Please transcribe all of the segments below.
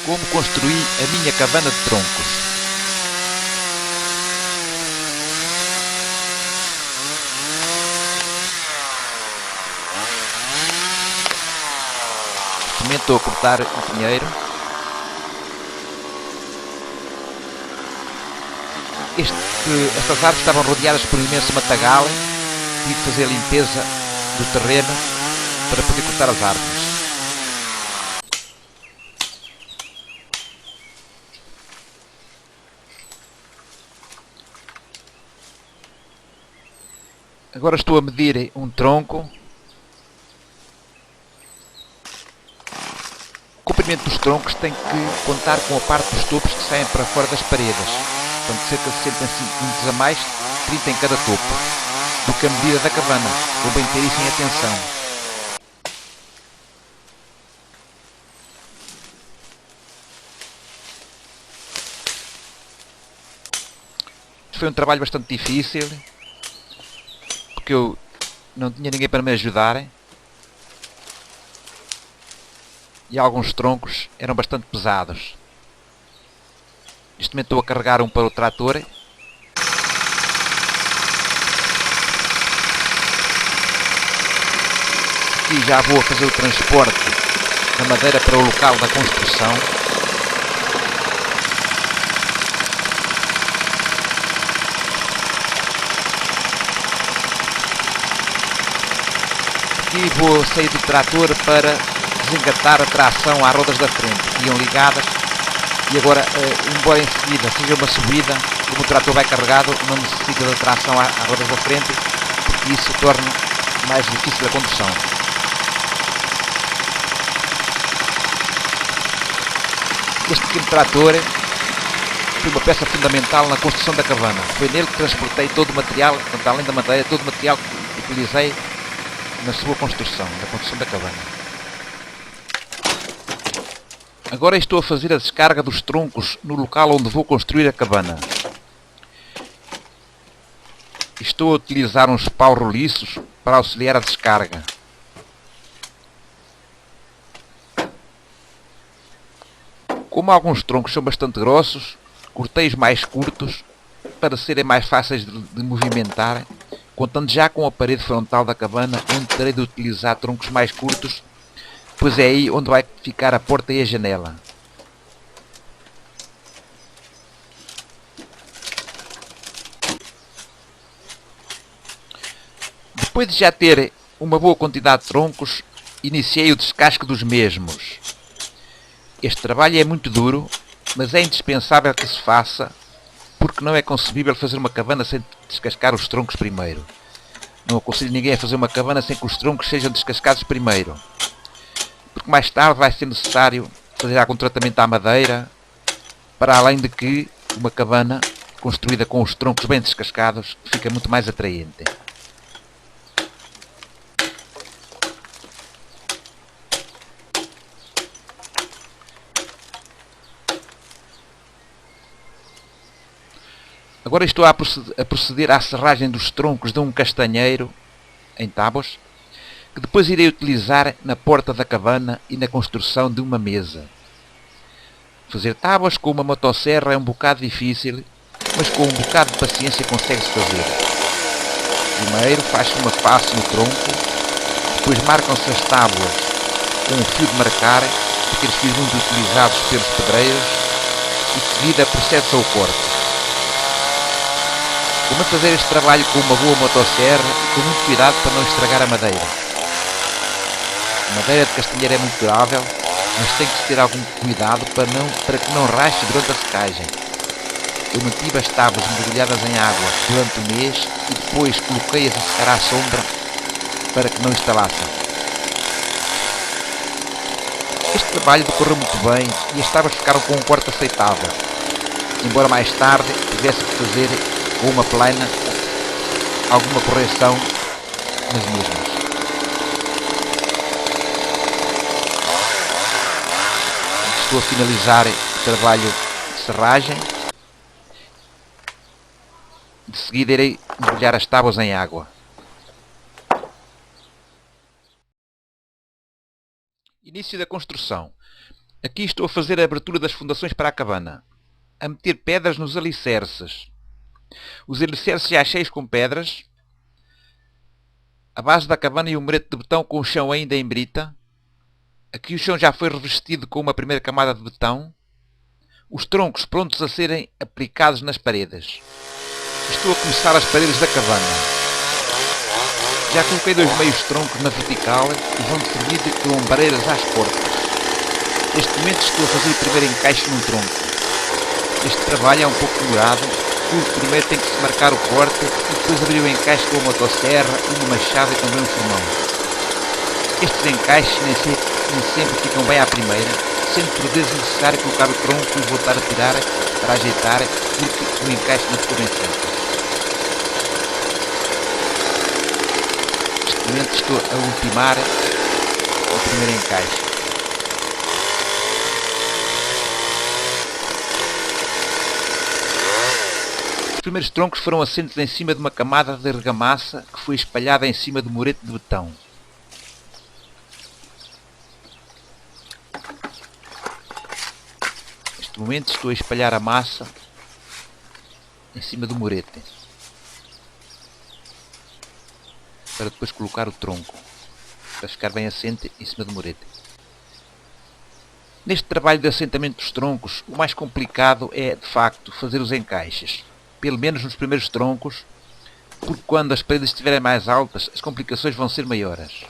Como construí a minha cabana de troncos. Também estou a cortar o pinheiro. Estas árvores estavam rodeadas por um imenso matagal. Tive de fazer a limpeza do terreno para poder cortar as árvores. Agora estou a medir um tronco. O comprimento dos troncos tem que contar com a parte dos topos que saem para fora das paredes. Portanto, cerca de 65 cm a mais, 30 em cada topo, do que a medida da cabana. Convém ter isso em atenção. Isto foi um trabalho bastante difícil, porque eu não tinha ninguém para me ajudar. E alguns troncos eram bastante pesados. Neste momento estou a carregar um para o trator. Aqui já vou a fazer o transporte da madeira para o local da construção. Aqui vou sair do trator para desengatar a tração às rodas da frente, que iam ligadas. E agora, embora em seguida seja uma subida, como o trator vai carregado, não necessita da tração às rodas da frente, porque isso torna mais difícil a condução. Este pequeno trator foi uma peça fundamental na construção da cabana. Foi nele que transportei todo o material, portanto, além da madeira, todo o material que utilizei na sua construção, na construção da cabana. Agora estou a fazer a descarga dos troncos no local onde vou construir a cabana. Estou a utilizar uns paus roliços para auxiliar a descarga. Como alguns troncos são bastante grossos, cortei os mais curtos para serem mais fáceis de movimentar, contando já com a parede frontal da cabana, onde terei de utilizar troncos mais curtos, pois é aí onde vai ficar a porta e a janela. Depois de já ter uma boa quantidade de troncos, iniciei o descasque dos mesmos. Este trabalho é muito duro, mas é indispensável que se faça, porque não é concebível fazer uma cabana sem descascar os troncos primeiro. Não aconselho ninguém a fazer uma cabana sem que os troncos sejam descascados primeiro, porque mais tarde vai ser necessário fazer algum tratamento à madeira, para além de que uma cabana construída com os troncos bem descascados fica muito mais atraente. Agora estou a proceder à serragem dos troncos de um castanheiro em tábuas, que depois irei utilizar na porta da cabana e na construção de uma mesa. Fazer tábuas com uma motosserra é um bocado difícil, mas com um bocado de paciência consegue-se fazer. Primeiro faz-se uma face no tronco, depois marcam-se as tábuas com um fio de marcar, aqueles fios muito utilizados pelos pedreiros, e de seguida procede-se ao corte. Como fazer este trabalho com uma boa motosserra e com muito cuidado para não estragar a madeira. A madeira de castanheira é muito durável, mas tem que se ter algum cuidado para que não rache durante a secagem. Eu mantive as tábuas mergulhadas em água durante um mês e depois coloquei-as a secar à sombra para que não estalassem. Este trabalho decorreu muito bem e as tábuas ficaram com um corte aceitável, embora mais tarde tivesse que fazer com uma plana alguma correção nas mesmas. Estou a finalizar o trabalho de serragem. De seguida irei mergulhar as tábuas em água. Início da construção. Aqui estou a fazer a abertura das fundações para a cabana, a meter pedras nos alicerces. Os alicerces já cheios com pedras, a base da cabana e o murete de betão com o chão ainda em brita. Aqui o chão já foi revestido com uma primeira camada de betão. Os troncos prontos a serem aplicados nas paredes. Estou a começar as paredes da cabana. Já coloquei 2 meios troncos na vertical e vão servir de ombreiras às portas. Neste momento estou a fazer o primeiro encaixe num tronco. Este trabalho é um pouco demorado, porque primeiro tem que se marcar o corte e depois abrir o encaixe com a motosserra, uma machada e também um formão. Estes encaixes nem sempre ficam bem à primeira, sendo por vezes necessário colocar o tronco e voltar a tirar para ajeitar, porque o encaixe não ficou bem certo. Neste momento estou a ultimar o primeiro encaixe. Os primeiros troncos foram assentes em cima de uma camada de argamassa que foi espalhada em cima do murete de betão. Neste momento estou a espalhar a massa em cima do murete para depois colocar o tronco para ficar bem assente em cima do murete. Neste trabalho de assentamento dos troncos, o mais complicado é, de facto, fazer os encaixes, pelo menos nos primeiros troncos, porque quando as paredes estiverem mais altas, as complicações vão ser maiores.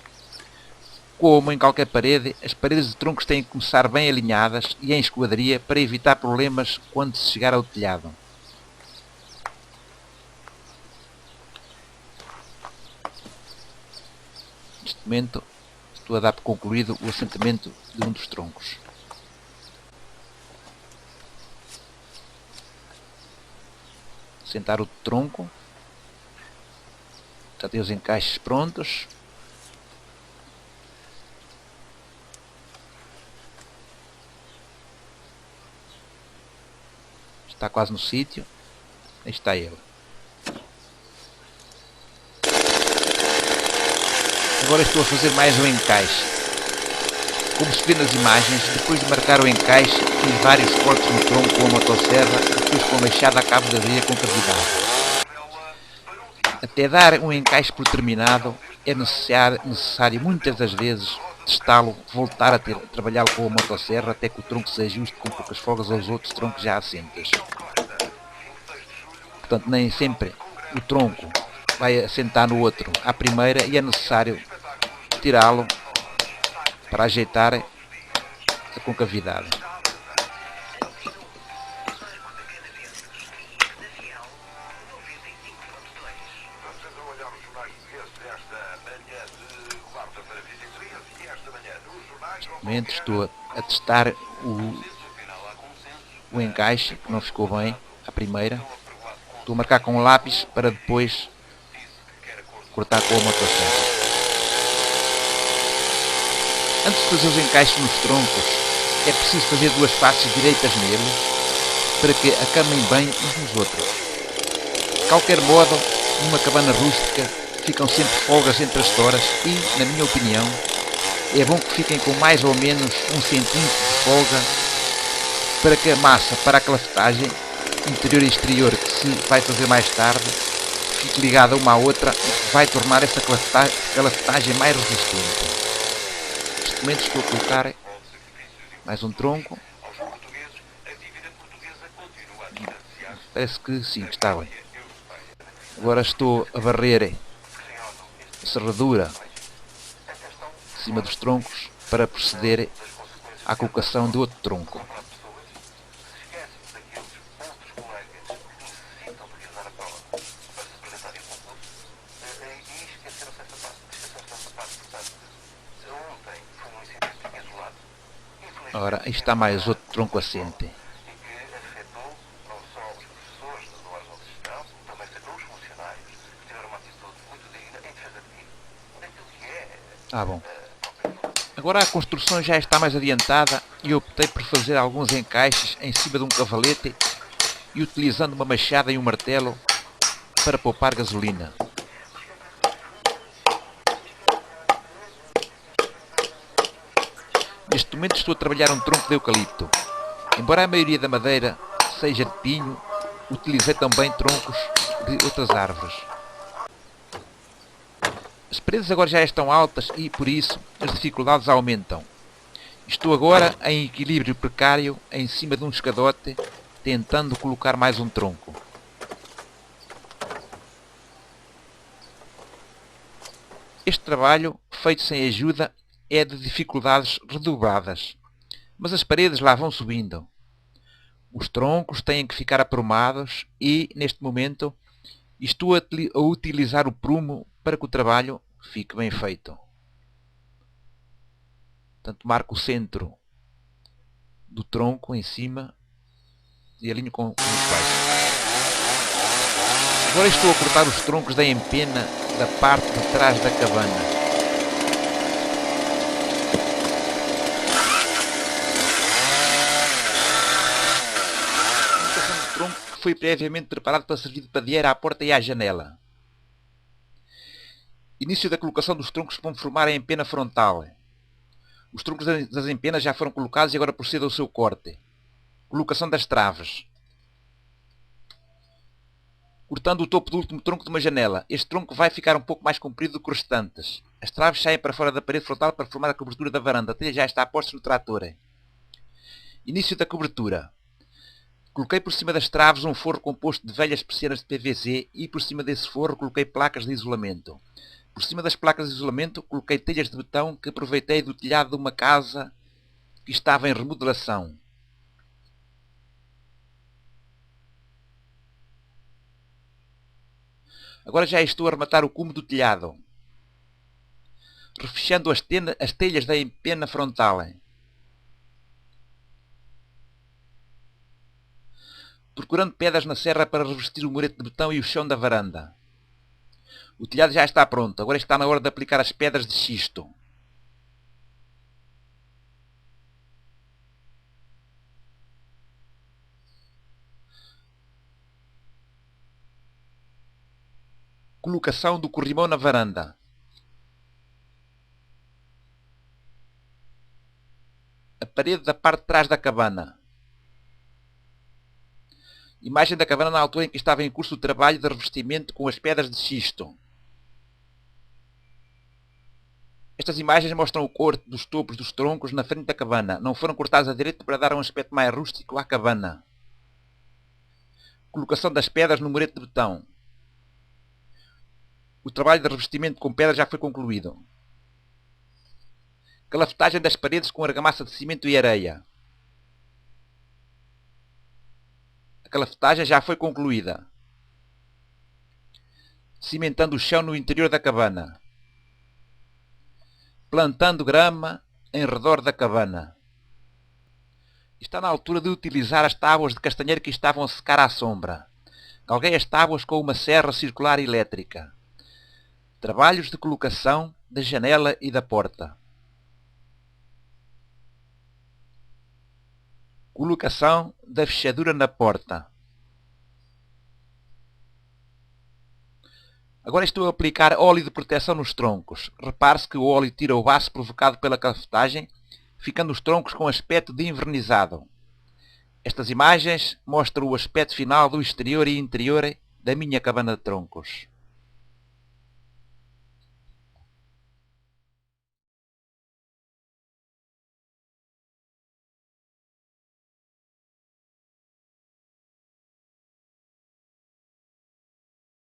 Como em qualquer parede, as paredes de troncos têm que começar bem alinhadas e em esquadria para evitar problemas quando se chegar ao telhado. Neste momento estou a dar por concluído o assentamento de um dos troncos. Assentar o tronco. Já tenho os encaixes prontos. Está quase no sítio. Aí está ele. Agora estou a fazer mais um encaixe. Como se vê nas imagens, depois de marcar o encaixe, fiz vários cortes no tronco com a motosserra e depois com a machada a cabo de abrir com cavidade. Até dar um encaixe por terminado, é necessário muitas das vezes testá-lo, voltar a trabalhá-lo com a motosserra até que o tronco se ajuste com poucas folgas aos outros troncos já assentes. Portanto, nem sempre o tronco vai assentar no outro à primeira e é necessário tirá-lo para ajeitar a concavidade. Neste momento estou a testar o encaixe, que não ficou bem à primeira. Estou a marcar com um lápis para depois cortar com a motosserra. Antes de fazer os encaixes nos troncos, é preciso fazer 2 faces direitas neles para que acamem bem uns nos outros. De qualquer modo, numa cabana rústica ficam sempre folgas entre as toras e, na minha opinião, é bom que fiquem com mais ou menos 1 centímetro de folga para que a massa para a calafetagem interior e exterior que se vai fazer mais tarde fique ligada uma à outra, o que vai tornar essa calafetagem mais resistente. Neste momento estou a colocar mais um tronco. Parece que sim, que está bem. Agora estou a varrer a serradura em cima dos troncos para proceder à colocação do outro tronco. Ora, aí está mais outro tronco assente. Bom. Agora a construção já está mais adiantada e optei por fazer alguns encaixes em cima de um cavalete e utilizando uma machada e um martelo para poupar gasolina. Neste momento estou a trabalhar um tronco de eucalipto. Embora a maioria da madeira seja de pinho, utilizei também troncos de outras árvores. As paredes agora já estão altas e, por isso, as dificuldades aumentam. Estou agora em equilíbrio precário em cima de um escadote, tentando colocar mais um tronco. Este trabalho, feito sem ajuda, é de dificuldades redobradas, mas as paredes lá vão subindo. Os troncos têm que ficar aprumados e, neste momento, estou a utilizar o prumo para que o trabalho fique bem feito. Portanto, marco o centro do tronco em cima e alinho com os baixos. Agora estou a cortar os troncos da empena da parte de trás da cabana. Um tronco que foi previamente preparado para servir de padieira à porta e à janela. Início da colocação dos troncos que vão formar a empena frontal. Os troncos das empenas já foram colocados e agora procedo ao seu corte. Colocação das traves. Cortando o topo do último tronco de uma janela. Este tronco vai ficar um pouco mais comprido do que os restantes. As traves saem para fora da parede frontal para formar a cobertura da varanda. A telha já está a postos no trator. Início da cobertura. Coloquei por cima das traves um forro composto de velhas persianas de PVC e por cima desse forro coloquei placas de isolamento. Por cima das placas de isolamento coloquei telhas de betão que aproveitei do telhado de uma casa que estava em remodelação. Agora já estou a rematar o cume do telhado, refechando as telhas da empena frontal. Procurando pedras na serra para revestir o murete de betão e o chão da varanda. O telhado já está pronto, agora está na hora de aplicar as pedras de xisto. Colocação do corrimão na varanda. A parede da parte de trás da cabana. Imagem da cabana na altura em que estava em curso o trabalho de revestimento com as pedras de xisto. Estas imagens mostram o corte dos topos dos troncos na frente da cabana. Não foram cortados a direito para dar um aspecto mais rústico à cabana. Colocação das pedras no murete de betão. O trabalho de revestimento com pedras já foi concluído. Calafetagem das paredes com argamassa de cimento e areia. A calafetagem já foi concluída. Cimentando o chão no interior da cabana. Plantando grama em redor da cabana. Está na altura de utilizar as tábuas de castanheiro que estavam a secar à sombra. Galguei as tábuas com uma serra circular elétrica. Trabalhos de colocação da janela e da porta. Colocação da fechadura na porta. Agora estou a aplicar óleo de proteção nos troncos. Repare-se que o óleo tira o baço provocado pela calafetagem, ficando os troncos com aspecto de envernizado. Estas imagens mostram o aspecto final do exterior e interior da minha cabana de troncos.